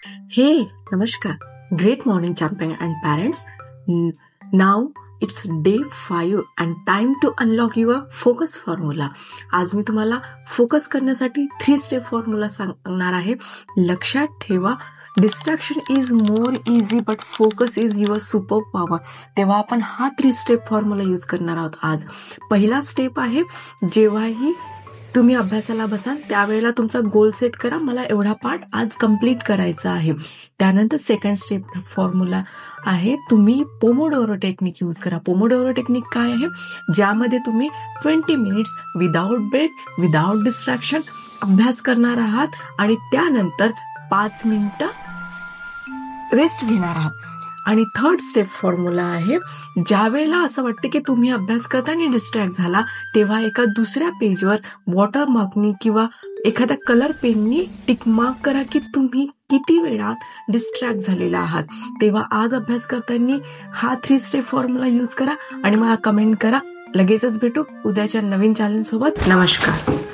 Hey, Namaskar. Great morning, champion and parents. Now it's day 5 and time to unlock your focus formula. आज मी तुम्हाला focus करण्यासाठी 3 step formula सांगणार आहे. लक्षात ठेवा, distraction is more easy but focus is your super power. तेव्हा आपण हा 3 स्टेप फॉर्म्युला यूज करणार आहोत आज. पहिला स्टेप आहे, जेव्हाही तुम्ही अभ्यासाला बसाल त्यावेळेला तुमचा गोल सेट करा, मला एवढा पार्ट आज कंप्लीट करायचा आहे. त्यानंतर सेकंड स्टेप फॉर्म्युला आहे, तुम्ही पोमोडोरो टेक्निक यूज करा. पोमोडोरो टेक्निक काय आहे, ज्यामध्ये तुम्ही 20 minutes without break, without distraction अभ्यास करणार आहात आणि त्यानंतर 5 मिनिटं रेस्ट घेणार आहात. आणि थर्ड स्टेप फॉर्म्युला आहे, ज्या वेळेला असं वाटतं की तुम्ही अभ्यास करताना डिस्ट्रॅक्ट झाला, तेव्हा एका दुसऱ्या पेजवर वॉटर मार्कनी किंवा एखाद्या कलर पेननी टिक मार्क करा की तुम्ही किती वेळात डिस्ट्रॅक्ट झालेला आहात. तेव्हा आज अभ्यास करताना हा 3 स्टेप फॉर्म्युला यूज करा आणि मला कमेंट करा. लगेचच भेटू उद्याच्या नवीन चॅलेंज सोबत. नमस्कार.